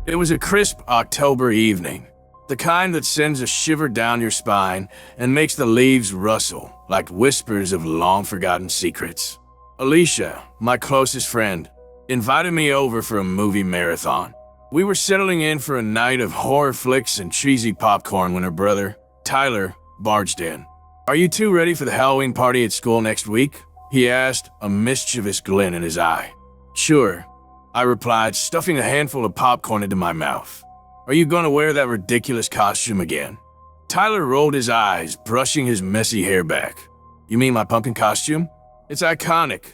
It was a crisp October evening, the kind that sends a shiver down your spine and makes the leaves rustle like whispers of long-forgotten secrets. Alicia, my closest friend, invited me over for a movie marathon. We were settling in for a night of horror flicks and cheesy popcorn when her brother, Tyler, barged in. "Are you two ready for the Halloween party at school next week?" he asked, a mischievous glint in his eye. "Sure," I replied, stuffing a handful of popcorn into my mouth. "Are you going to wear that ridiculous costume again?" Tyler rolled his eyes, brushing his messy hair back. "You mean my pumpkin costume? It's iconic.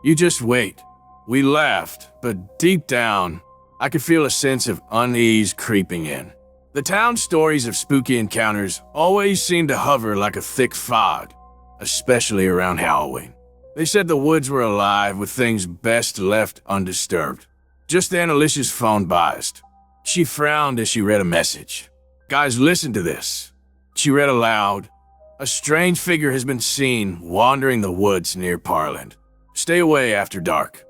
You just wait." We laughed, but deep down, I could feel a sense of unease creeping in. The town's stories of spooky encounters always seemed to hover like a thick fog, especially around Halloween. They said the woods were alive with things best left undisturbed. Just then, Alicia's phone buzzed. She frowned as she read a message. "Guys, listen to this." She read aloud. "A strange figure has been seen wandering the woods near Parland. Stay away after dark."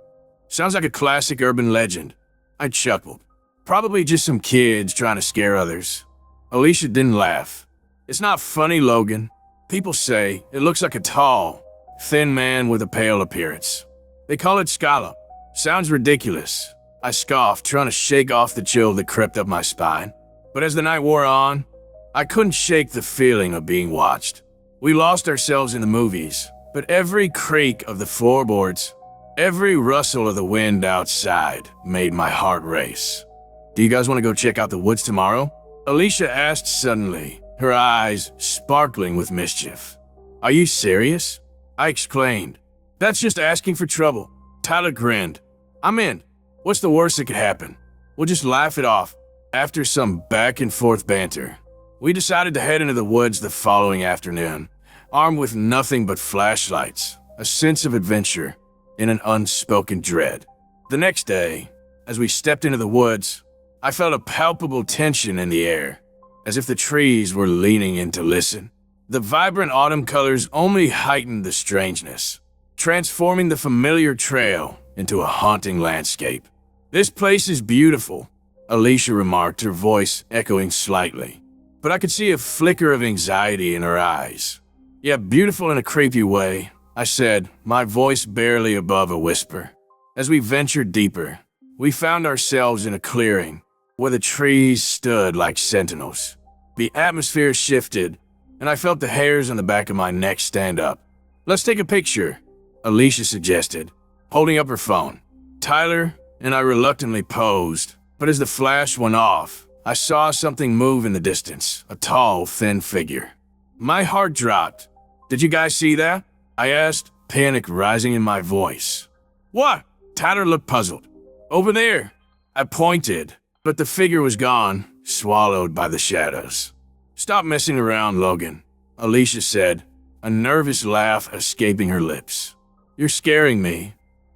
Sounds like a classic urban legend. I chuckled. Probably just some kids trying to scare others. Alicia didn't laugh. "It's not funny, Logan. People say it looks like a tall, thin man with a pale appearance. They call it scallop. Sounds ridiculous." I scoffed, trying to shake off the chill that crept up my spine. But as the night wore on, I couldn't shake the feeling of being watched. We lost ourselves in the movies, but every creak of the floorboards, every rustle of the wind outside made my heart race. "Do you guys want to go check out the woods tomorrow?" Alicia asked suddenly, her eyes sparkling with mischief. "Are you serious?" I exclaimed. "That's just asking for trouble." Tyler grinned. "I'm in. What's the worst that could happen? We'll just laugh it off." After some back-and-forth banter, we decided to head into the woods the following afternoon, armed with nothing but flashlights, a sense of adventure, and an unspoken dread. The next day, as we stepped into the woods, I felt a palpable tension in the air, as if the trees were leaning in to listen. The vibrant autumn colors only heightened the strangeness, transforming the familiar trail into a haunting landscape. "This place is beautiful," Alicia remarked, her voice echoing slightly. But I could see a flicker of anxiety in her eyes. "Yeah, beautiful in a creepy way," I said, my voice barely above a whisper. As we ventured deeper, we found ourselves in a clearing, where the trees stood like sentinels. The atmosphere shifted, and I felt the hairs on the back of my neck stand up. "Let's take a picture," Alicia suggested, holding up her phone. Tyler and I reluctantly posed, but as the flash went off, I saw something move in the distance, a tall, thin figure. My heart dropped. "Did you guys see that?" I asked, panic rising in my voice. "What?" Tyler looked puzzled. "Over there." I pointed, but the figure was gone, swallowed by the shadows. "Stop messing around, Logan," Alicia said, a nervous laugh escaping her lips. "You're scaring me."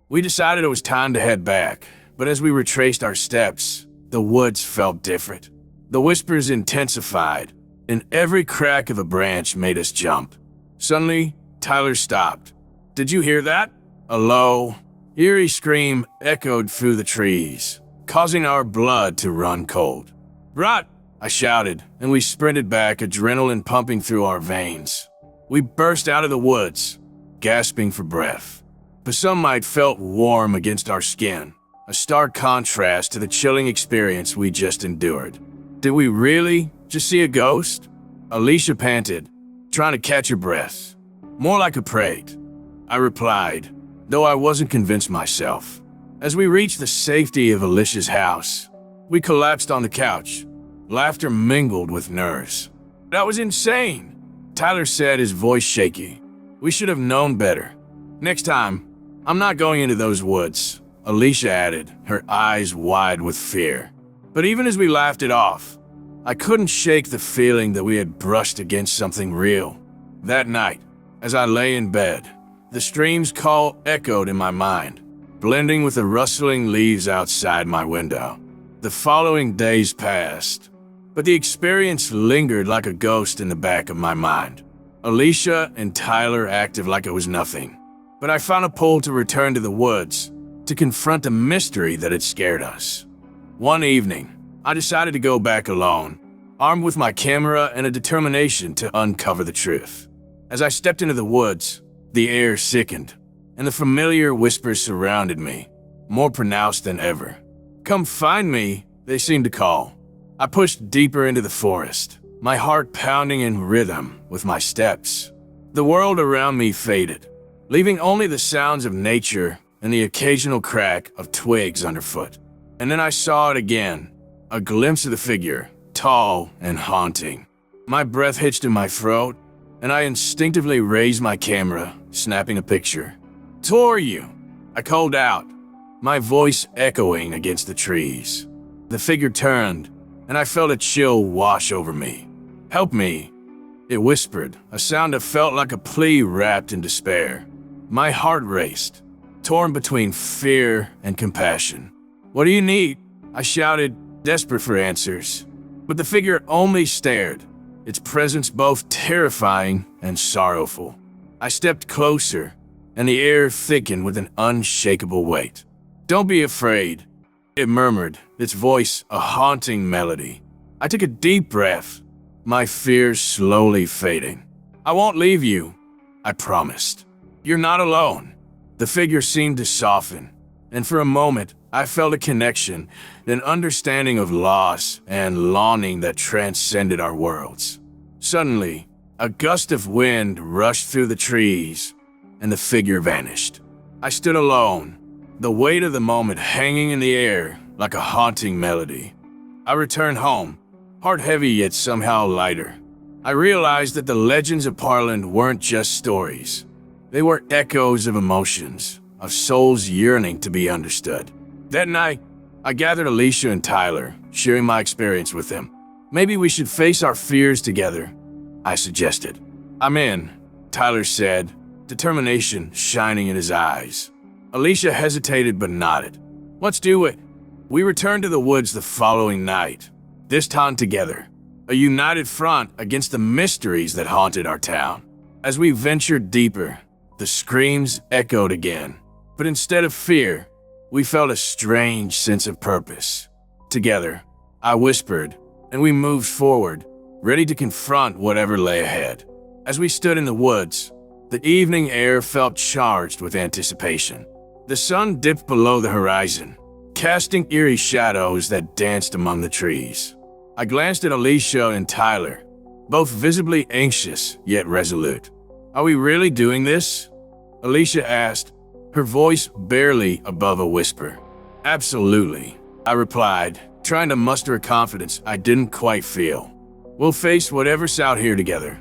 We decided it was time to head back, but as we retraced our steps, the woods felt different. The whispers intensified, and every crack of a branch made us jump. Suddenly, Tyler stopped. "Did you hear that?" A low, eerie scream echoed through the trees, causing our blood to run cold. "Rot!" I shouted, and we sprinted back, adrenaline pumping through our veins. We burst out of the woods, gasping for breath. The sunlight felt warm against our skin, a stark contrast to the chilling experience we just endured. "Did we really just see a ghost?" Alicia panted, trying to catch her breath. "More like a prate," I replied, though I wasn't convinced myself. As we reached the safety of Alicia's house, we collapsed on the couch. Laughter mingled with nerves. "That was insane," Tyler said, his voice shaky. "We should have known better. Next time, I'm not going into those woods," Alicia added, her eyes wide with fear. But even as we laughed it off, I couldn't shake the feeling that we had brushed against something real. That night, as I lay in bed, the stream's call echoed in my mind, blending with the rustling leaves outside my window. The following days passed, but the experience lingered like a ghost in the back of my mind. Alicia and Tyler acted like it was nothing, but I found a pull to return to the woods, to confront a mystery that had scared us. One evening, I decided to go back alone, armed with my camera and a determination to uncover the truth. As I stepped into the woods, the air sickened, and the familiar whispers surrounded me, more pronounced than ever. "Come find me," they seemed to call. I pushed deeper into the forest, my heart pounding in rhythm with my steps. The world around me faded, leaving only the sounds of nature and the occasional crack of twigs underfoot. And then I saw it again, a glimpse of the figure, tall and haunting. My breath hitched in my throat, and I instinctively raised my camera, snapping a picture. "Who are you?" I called out, my voice echoing against the trees. The figure turned, and I felt a chill wash over me. "Help me," it whispered, a sound that felt like a plea wrapped in despair. My heart raced, torn between fear and compassion. "What do you need?" I shouted, desperate for answers. But the figure only stared, its presence both terrifying and sorrowful. I stepped closer, and the air thickened with an unshakable weight. "Don't be afraid," it murmured, its voice a haunting melody. I took a deep breath, my fears slowly fading. "I won't leave you," I promised. "You're not alone." The figure seemed to soften, and for a moment I felt a connection, an understanding of loss and longing that transcended our worlds. Suddenly, a gust of wind rushed through the trees, and the figure vanished. I stood alone, the weight of the moment hanging in the air like a haunting melody. I returned home, heart heavy yet somehow lighter. I realized that the legends of Parland weren't just stories. They were echoes of emotions, of souls yearning to be understood. That night, I gathered Alicia and Tyler, sharing my experience with them. "Maybe we should face our fears together," I suggested. "I'm in," Tyler said, determination shining in his eyes. Alicia hesitated but nodded. "Let's do it." We returned to the woods the following night, this time together, a united front against the mysteries that haunted our town. As we ventured deeper, the screams echoed again, but instead of fear, we felt a strange sense of purpose. Together, I whispered, and we moved forward, ready to confront whatever lay ahead. As we stood in the woods, the evening air felt charged with anticipation. The sun dipped below the horizon, casting eerie shadows that danced among the trees. I glanced at Alicia and Tyler, both visibly anxious yet resolute. "Are we really doing this?" Alicia asked, her voice barely above a whisper. "Absolutely," I replied, trying to muster a confidence I didn't quite feel. "We'll face whatever's out here together."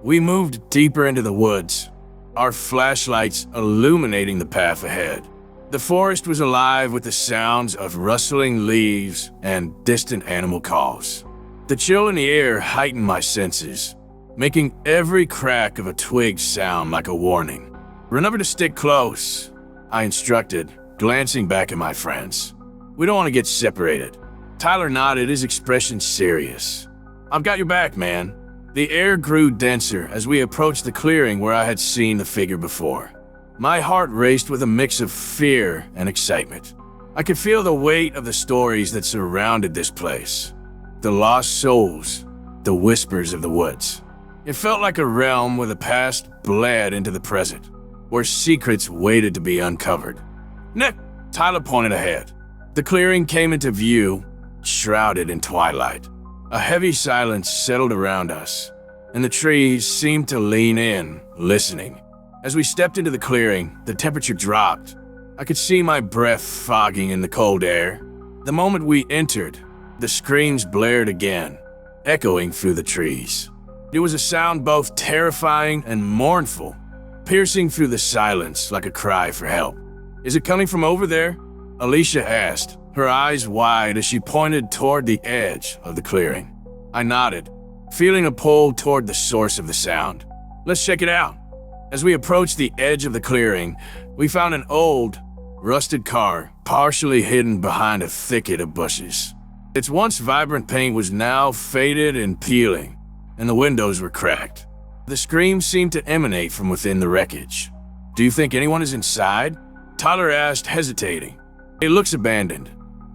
We moved deeper into the woods, our flashlights illuminating the path ahead. The forest was alive with the sounds of rustling leaves and distant animal calls. The chill in the air heightened my senses, making every crack of a twig sound like a warning. "Remember to stick close," I instructed, glancing back at my friends. "We don't want to get separated." Tyler nodded, his expression serious. "I've got your back, man." The air grew denser as we approached the clearing where I had seen the figure before. My heart raced with a mix of fear and excitement. I could feel the weight of the stories that surrounded this place. The lost souls, the whispers of the woods. It felt like a realm where the past bled into the present, where secrets waited to be uncovered. "Nick!" Tyler pointed ahead. The clearing came into view, shrouded in twilight. A heavy silence settled around us, and the trees seemed to lean in, listening. As we stepped into the clearing, the temperature dropped. I could see my breath fogging in the cold air. The moment we entered, the screams blared again, echoing through the trees. It was a sound both terrifying and mournful, piercing through the silence like a cry for help. "Is it coming from over there?" Alicia asked, her eyes wide as she pointed toward the edge of the clearing. I nodded, feeling a pull toward the source of the sound. "Let's check it out." As we approached the edge of the clearing, we found an old, rusted car partially hidden behind a thicket of bushes. Its once vibrant paint was now faded and peeling, and the windows were cracked. The screams seemed to emanate from within the wreckage. "Do you think anyone is inside?" Tyler asked, hesitating. "It looks abandoned,"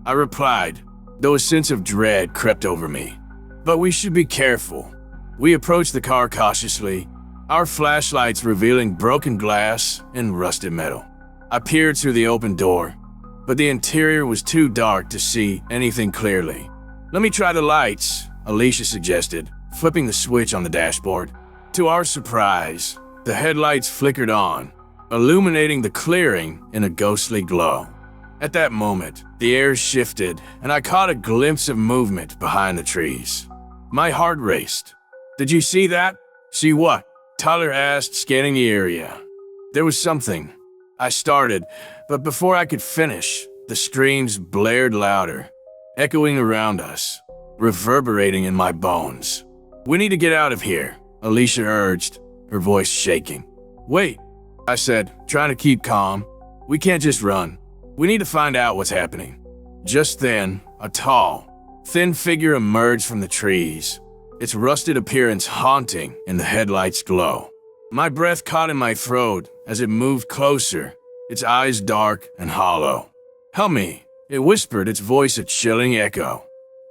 I replied, though a sense of dread crept over me. But we should be careful. We approached the car cautiously, our flashlights revealing broken glass and rusted metal. I peered through the open door, but the interior was too dark to see anything clearly. "Let me try the lights," Alicia suggested, flipping the switch on the dashboard. To our surprise, the headlights flickered on, illuminating the clearing in a ghostly glow. At that moment, the air shifted, and I caught a glimpse of movement behind the trees. My heart raced. "Did you see that?" "See what?" Tyler asked, scanning the area. There was something. I started, but before I could finish, the screams blared louder, echoing around us, reverberating in my bones. "We need to get out of here," Alicia urged, her voice shaking. "Wait," I said, trying to keep calm. "We can't just run. We need to find out what's happening." Just then, a tall, thin figure emerged from the trees, its rusted appearance haunting in the headlights' glow. My breath caught in my throat as it moved closer, its eyes dark and hollow. "Help me," it whispered, its voice a chilling echo.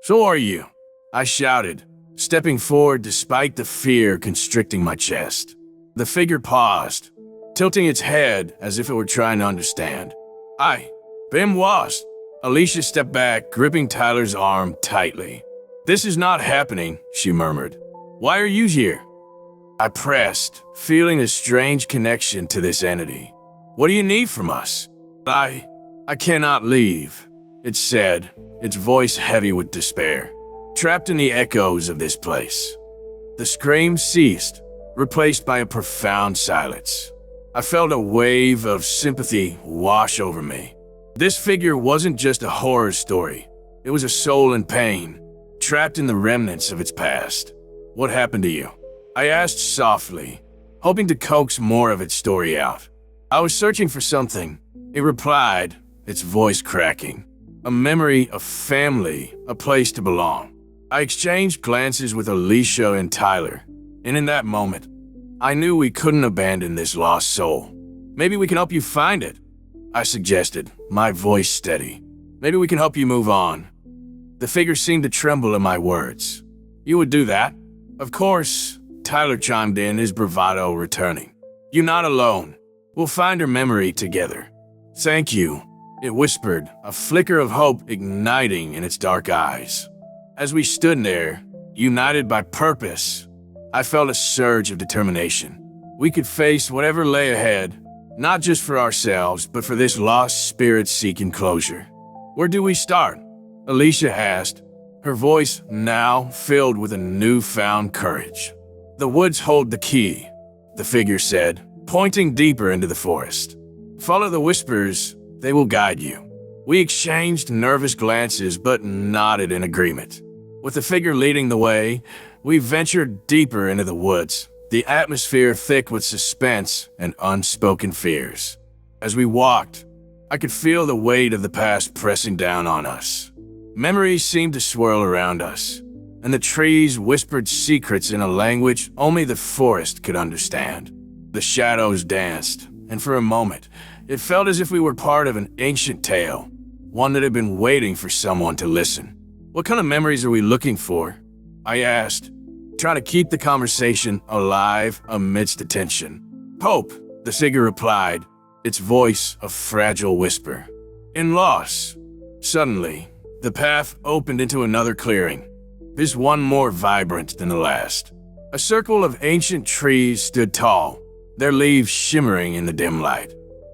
"So are you?" I shouted, stepping forward despite the fear constricting my chest. The figure paused, tilting its head as if it were trying to understand. "Bim was." Alicia stepped back, gripping Tyler's arm tightly. "This is not happening," she murmured. "Why are you here?" I pressed, feeling a strange connection to this entity. "What do you need from us?" I cannot leave," it said, its voice heavy with despair, trapped in the echoes of this place. The screams ceased, replaced by a profound silence. I felt a wave of sympathy wash over me. This figure wasn't just a horror story. It was a soul in pain, trapped in the remnants of its past. "What happened to you?" I asked softly, hoping to coax more of its story out. "I was searching for something," it replied, its voice cracking. "A memory, a family, a place to belong." I exchanged glances with Alicia and Tyler, and in that moment, I knew we couldn't abandon this lost soul. "Maybe we can help you find it," I suggested, my voice steady. "Maybe we can help you move on." The figure seemed to tremble at my words. "You would do that?" "Of course," Tyler chimed in, his bravado returning. "You're not alone. We'll find her memory together." "Thank you," it whispered, a flicker of hope igniting in its dark eyes. As we stood there, united by purpose, I felt a surge of determination. We could face whatever lay ahead, not just for ourselves, but for this lost spirit seeking closure. "Where do we start?" Alicia asked, her voice now filled with a newfound courage. "The woods hold the key," the figure said, pointing deeper into the forest. "Follow the whispers, they will guide you." We exchanged nervous glances but nodded in agreement. With the figure leading the way, we ventured deeper into the woods, the atmosphere thick with suspense and unspoken fears. As we walked, I could feel the weight of the past pressing down on us. Memories seemed to swirl around us, and the trees whispered secrets in a language only the forest could understand. The shadows danced, and for a moment, it felt as if we were part of an ancient tale, one that had been waiting for someone to listen. "What kind of memories are we looking for?" I asked, trying to keep the conversation alive amidst the tension. "Hope," the figure replied, its voice a fragile whisper. "In loss." Suddenly, the path opened into another clearing, this one more vibrant than the last. A circle of ancient trees stood tall, their leaves shimmering in the dim light.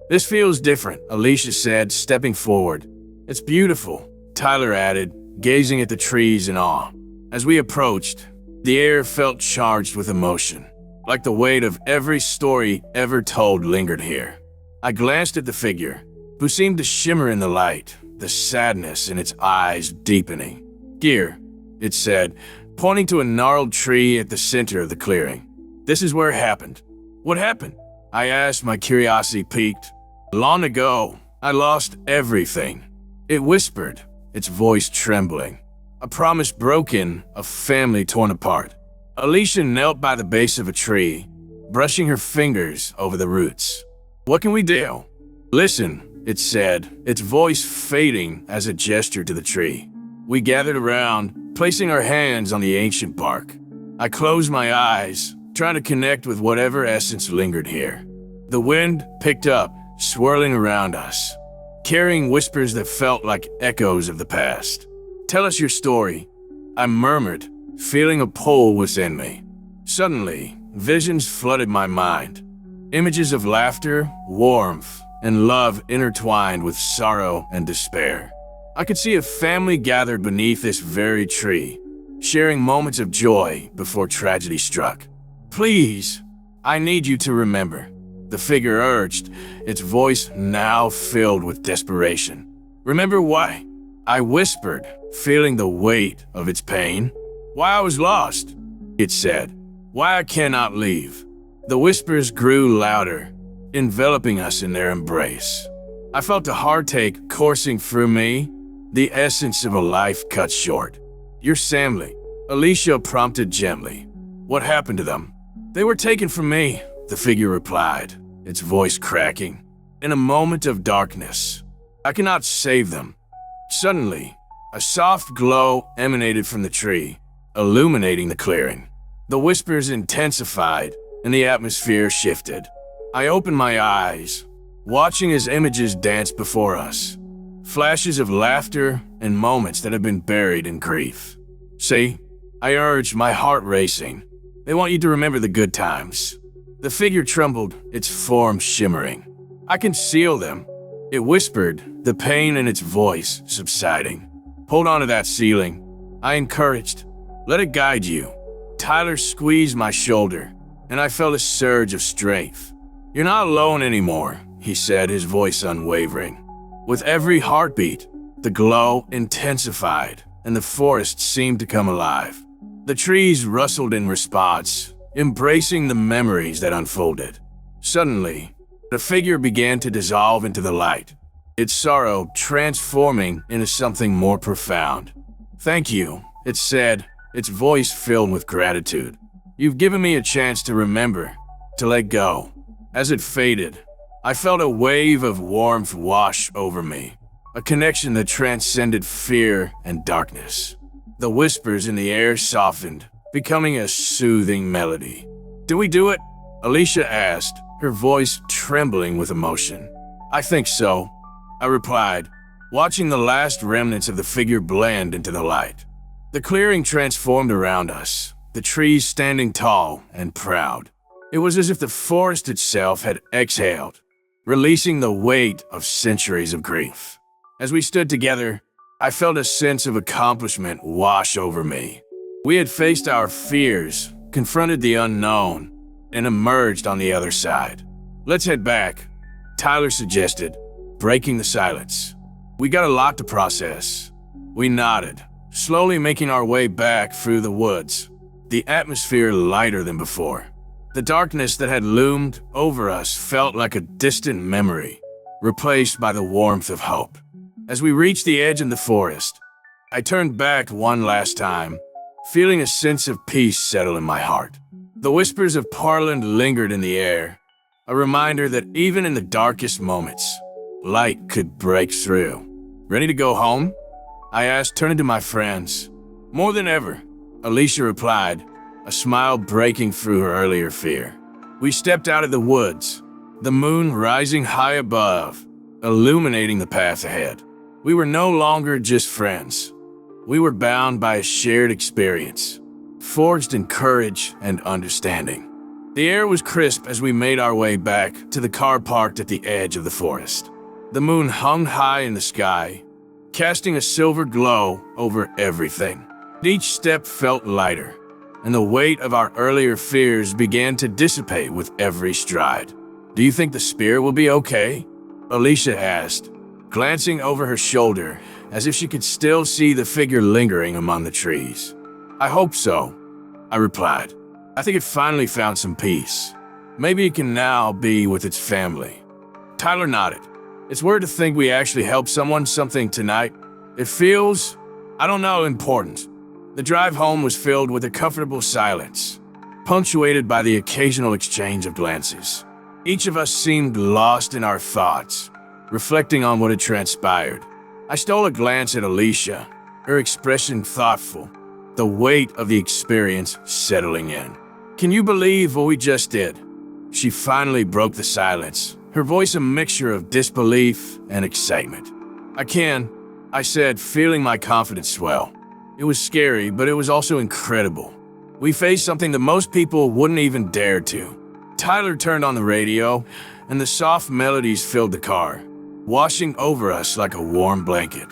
"This feels different," Alicia said, stepping forward. "It's beautiful," Tyler added, gazing at the trees in awe. As we approached, the air felt charged with emotion, like the weight of every story ever told lingered here. I glanced at the figure, who seemed to shimmer in the light, the sadness in its eyes deepening. "Here," it said, pointing to a gnarled tree at the center of the clearing. "This is where it happened." "What happened?" I asked, my curiosity piqued. "Long ago, I lost everything," it whispered, its voice trembling. "A promise broken, a family torn apart." Alicia knelt by the base of a tree, brushing her fingers over the roots. "What can we do?" "Listen," it said, its voice fading as it gestured to the tree. We gathered around, placing our hands on the ancient bark. I closed my eyes, trying to connect with whatever essence lingered here. The wind picked up, swirling around us, carrying whispers that felt like echoes of the past. "Tell us your story," I murmured, feeling a pull within me. Suddenly, visions flooded my mind. Images of laughter, warmth, and love intertwined with sorrow and despair. I could see a family gathered beneath this very tree, sharing moments of joy before tragedy struck. "Please, I need you to remember," the figure urged, its voice now filled with desperation. "Remember why?" I whispered, feeling the weight of its pain. "Why I was lost," it said. "Why I cannot leave." The whispers grew louder, enveloping us in their embrace. I felt a heartache coursing through me, the essence of a life cut short. "Your family," Alicia prompted gently. "What happened to them?" "They were taken from me," the figure replied, its voice cracking. "In a moment of darkness, I cannot save them." Suddenly, a soft glow emanated from the tree, illuminating the clearing. The whispers intensified, and the atmosphere shifted. I opened my eyes, watching as images danced before us. Flashes of laughter and moments that had been buried in grief. "See," I urged, my heart racing. "They want you to remember the good times." The figure trembled, its form shimmering. "I can seal them," it whispered, the pain in its voice subsiding. "Hold on to that ceiling," I encouraged. "Let it guide you." Tyler squeezed my shoulder, and I felt a surge of strength. "You're not alone anymore," he said, his voice unwavering. With every heartbeat, the glow intensified, and the forest seemed to come alive. The trees rustled in response, embracing the memories that unfolded. Suddenly, the figure began to dissolve into the light, its sorrow transforming into something more profound. "Thank you," it said, its voice filled with gratitude. "You've given me a chance to remember, to let go." As it faded, I felt a wave of warmth wash over me, a connection that transcended fear and darkness. The whispers in the air softened, becoming a soothing melody. "Did we do it?" Alicia asked, her voice trembling with emotion. "I think so," I replied, watching the last remnants of the figure blend into the light. The clearing transformed around us, the trees standing tall and proud. It was as if the forest itself had exhaled, releasing the weight of centuries of grief. As we stood together, I felt a sense of accomplishment wash over me. We had faced our fears, confronted the unknown, and emerged on the other side. "Let's head back," Tyler suggested, breaking the silence. "We got a lot to process." We nodded, slowly making our way back through the woods, the atmosphere lighter than before. The darkness that had loomed over us felt like a distant memory, replaced by the warmth of hope. As we reached the edge of the forest, I turned back one last time, feeling a sense of peace settle in my heart. The whispers of Parland lingered in the air, a reminder that even in the darkest moments, light could break through. "Ready to go home?" I asked, turning to my friends. "More than ever," Alicia replied, a smile breaking through her earlier fear. We stepped out of the woods, the moon rising high above, illuminating the path ahead. We were no longer just friends. We were bound by a shared experience, forged in courage and understanding. The air was crisp as we made our way back to the car parked at the edge of the forest. The moon hung high in the sky, casting a silver glow over everything. Each step felt lighter, and the weight of our earlier fears began to dissipate with every stride. "Do you think the spirit will be okay?" Alicia asked, glancing over her shoulder as if she could still see the figure lingering among the trees. "I hope so," I replied. "I think it finally found some peace. Maybe it can now be with its family." Tyler nodded. "It's weird to think we actually helped someone something tonight. It feels, I don't know, important." The drive home was filled with a comfortable silence, punctuated by the occasional exchange of glances. Each of us seemed lost in our thoughts, reflecting on what had transpired. I stole a glance at Alicia, her expression thoughtful, the weight of the experience settling in. "Can you believe what we just did?" She finally broke the silence, her voice a mixture of disbelief and excitement. "I can," I said, feeling my confidence swell. It was scary, but it was also incredible. We faced something that most people wouldn't even dare to. Tyler turned on the radio, and the soft melodies filled the car, washing over us like a warm blanket.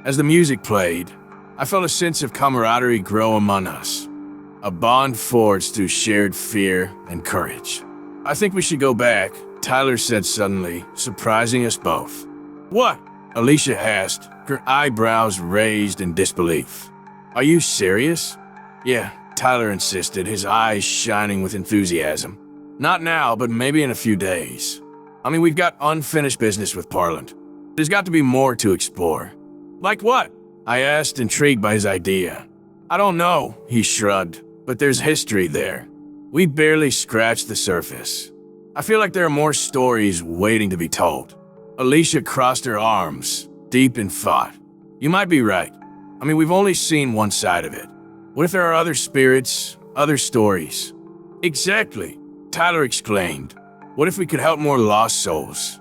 As the music played, I felt a sense of camaraderie grow among us, a bond forged through shared fear and courage. "I think we should go back," Tyler said suddenly, surprising us both. "What?" Alicia asked, her eyebrows raised in disbelief. "Are you serious?" "Yeah," Tyler insisted, his eyes shining with enthusiasm. "Not now, but maybe in a few days. I mean, we've got unfinished business with Parland. There's got to be more to explore." "Like what?" I asked, intrigued by his idea. "I don't know," he shrugged, "but there's history there. We barely scratched the surface. I feel like there are more stories waiting to be told." Alicia crossed her arms, deep in thought. "You might be right. I mean, we've only seen one side of it. What if there are other spirits, other stories?" "Exactly," Tyler exclaimed. "What if we could help more lost souls?"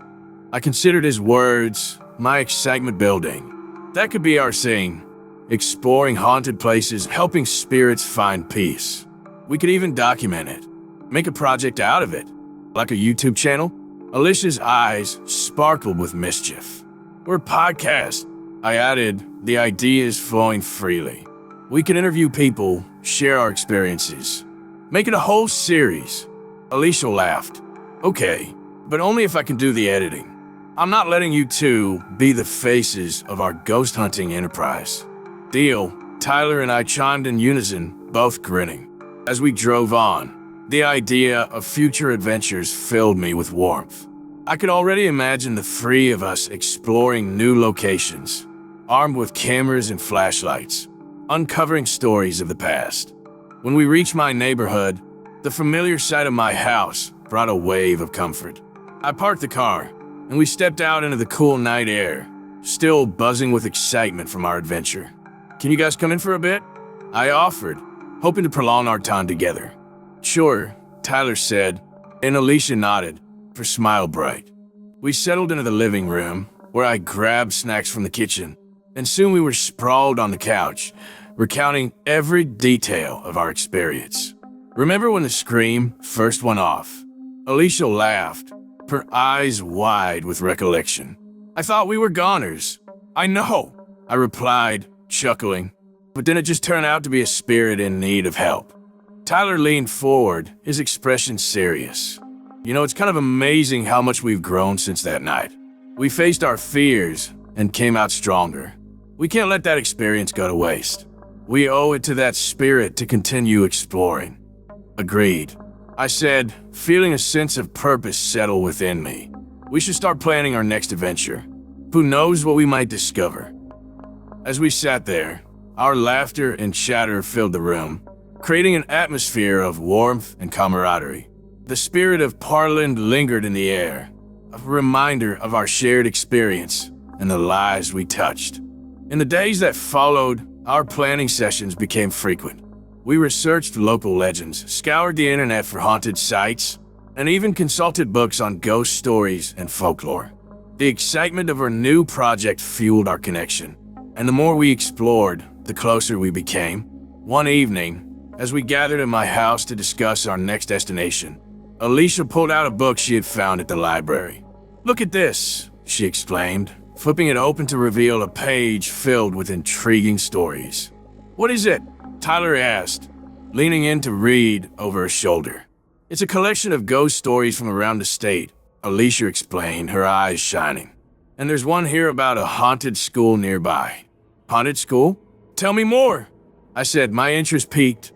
I considered his words, my excitement building. That could be our scene. Exploring haunted places, helping spirits find peace. We could even document it. Make a project out of it. Like a YouTube channel? Alicia's eyes sparkled with mischief. "Or a podcast," I added, the ideas flowing freely. "We could interview people, share our experiences. Make it a whole series." Alicia laughed. "Okay, but only if I can do the editing. I'm not letting you two be the faces of our ghost hunting enterprise." "Deal," Tyler and I chimed in unison, both grinning. As we drove on, the idea of future adventures filled me with warmth. I could already imagine the three of us exploring new locations, armed with cameras and flashlights, uncovering stories of the past. When we reached my neighborhood, the familiar sight of my house brought a wave of comfort. I parked the car, and we stepped out into the cool night air, still buzzing with excitement from our adventure. "Can you guys come in for a bit?" I offered, hoping to prolong our time together. "Sure," Tyler said, and Alicia nodded, her smile bright. We settled into the living room, where I grabbed snacks from the kitchen, and soon we were sprawled on the couch, recounting every detail of our experience. "Remember when the scream first went off?" Alicia laughed, her eyes wide with recollection. "I thought we were goners." "I know," I replied, chuckling, "but then it just turned out to be a spirit in need of help." Tyler leaned forward, his expression serious. "You know, it's kind of amazing how much we've grown since that night. We faced our fears and came out stronger. We can't let that experience go to waste. We owe it to that spirit to continue exploring." "Agreed," I said, feeling a sense of purpose settle within me. "We should start planning our next adventure. Who knows what we might discover?" As we sat there, our laughter and chatter filled the room, creating an atmosphere of warmth and camaraderie. The spirit of Parland lingered in the air, a reminder of our shared experience and the lives we touched. In the days that followed, our planning sessions became frequent. We researched local legends, scoured the internet for haunted sites, and even consulted books on ghost stories and folklore. The excitement of our new project fueled our connection, and the more we explored, the closer we became. One evening, as we gathered at my house to discuss our next destination, Alicia pulled out a book she had found at the library. "Look at this," she exclaimed, flipping it open to reveal a page filled with intriguing stories. "What is it?" Tyler asked, leaning in to read over her shoulder. "It's a collection of ghost stories from around the state," Alicia explained, her eyes shining. "And there's one here about a haunted school nearby." "Haunted school? Tell me more," I said, my interest piqued.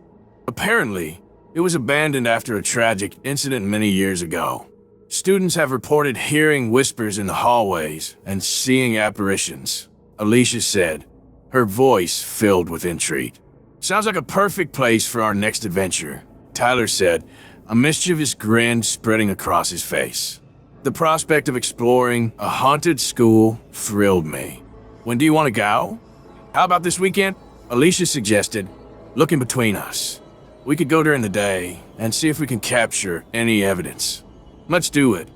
"Apparently, it was abandoned after a tragic incident many years ago. Students have reported hearing whispers in the hallways and seeing apparitions," Alicia said, her voice filled with intrigue. "Sounds like a perfect place for our next adventure," Tyler said, a mischievous grin spreading across his face. The prospect of exploring a haunted school thrilled me. "When do you want to go?" How about this weekend? Alicia suggested, looking between us. We could go during the day and see if we can capture any evidence. Let's do it,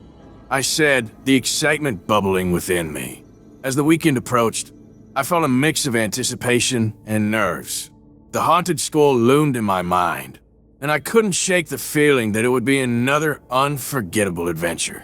I said, the excitement bubbling within me. As the weekend approached, I felt a mix of anticipation and nerves. The haunted school loomed in my mind, and I couldn't shake the feeling that it would be another unforgettable adventure.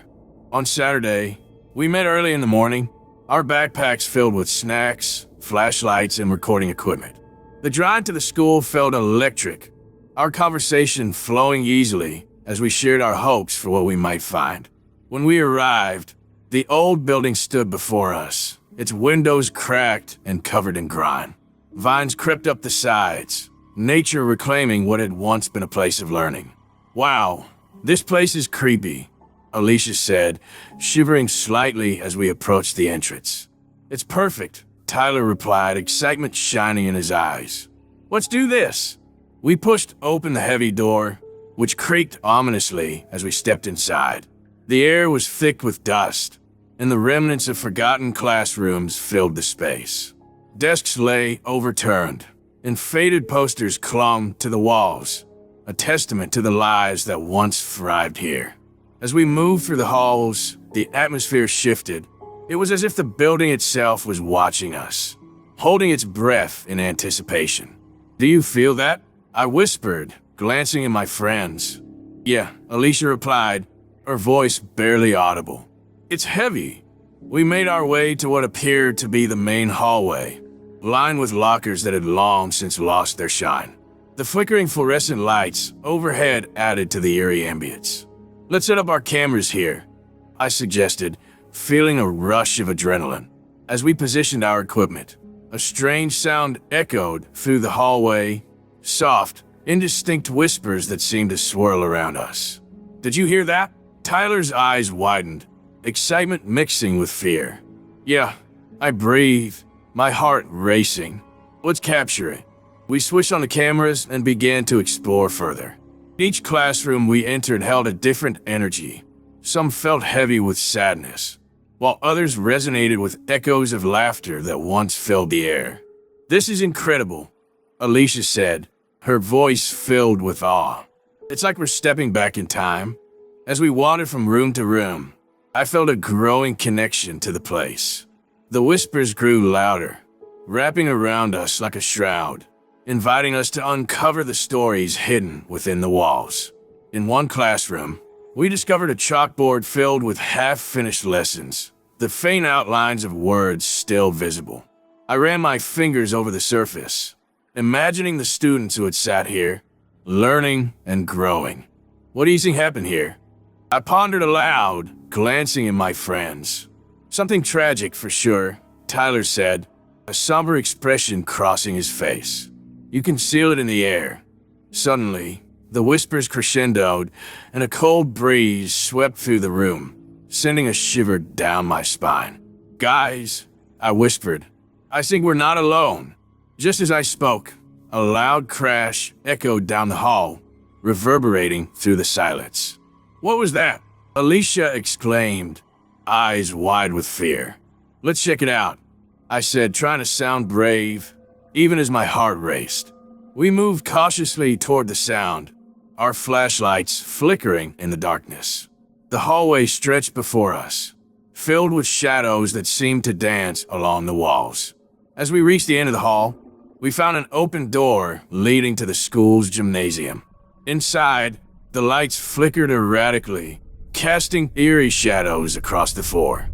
On Saturday, we met early in the morning, our backpacks filled with snacks, flashlights, and recording equipment. The drive to the school felt electric, our conversation flowing easily as we shared our hopes for what we might find. When we arrived, the old building stood before us, its windows cracked and covered in grime. Vines crept up the sides, nature reclaiming what had once been a place of learning. "Wow, this place is creepy," Alicia said, shivering slightly as we approached the entrance. "It's perfect," Tyler replied, excitement shining in his eyes. "Let's do this." We pushed open the heavy door, which creaked ominously as we stepped inside. The air was thick with dust, and the remnants of forgotten classrooms filled the space. Desks lay overturned, and faded posters clung to the walls, a testament to the lives that once thrived here. As we moved through the halls, the atmosphere shifted. It was as if the building itself was watching us, holding its breath in anticipation. "Do you feel that?" I whispered, glancing at my friends. "Yeah," Alicia replied, her voice barely audible. "It's heavy." We made our way to what appeared to be the main hallway, lined with lockers that had long since lost their shine. The flickering fluorescent lights overhead added to the eerie ambience. "Let's set up our cameras here," I suggested, feeling a rush of adrenaline. As we positioned our equipment, a strange sound echoed through the hallway, soft, indistinct whispers that seemed to swirl around us. "Did you hear that?" Tyler's eyes widened, excitement mixing with fear. "Yeah," I breathed, my heart racing. "Let's capture it." We switched on the cameras and began to explore further. Each classroom we entered held a different energy. Some felt heavy with sadness, while others resonated with echoes of laughter that once filled the air. "This is incredible," Alicia said, her voice filled with awe. "It's like we're stepping back in time." As we wandered from room to room, I felt a growing connection to the place. The whispers grew louder, wrapping around us like a shroud, inviting us to uncover the stories hidden within the walls. In one classroom, we discovered a chalkboard filled with half-finished lessons, the faint outlines of words still visible. I ran my fingers over the surface, imagining the students who had sat here, learning and growing. "What do you think happened here?" I pondered aloud, glancing at my friends. "Something tragic for sure," Tyler said, a somber expression crossing his face. "You can feel it in the air." Suddenly, the whispers crescendoed, and a cold breeze swept through the room, sending a shiver down my spine. "Guys," I whispered, "I think we're not alone." Just as I spoke, a loud crash echoed down the hall, reverberating through the silence. "What was that?" Alicia exclaimed, eyes wide with fear. "Let's check it out," I said, trying to sound brave, even as my heart raced. We moved cautiously toward the sound, our flashlights flickering in the darkness. The hallway stretched before us, filled with shadows that seemed to dance along the walls. As we reached the end of the hall, we found an open door leading to the school's gymnasium. Inside, the lights flickered erratically, casting eerie shadows across the floor.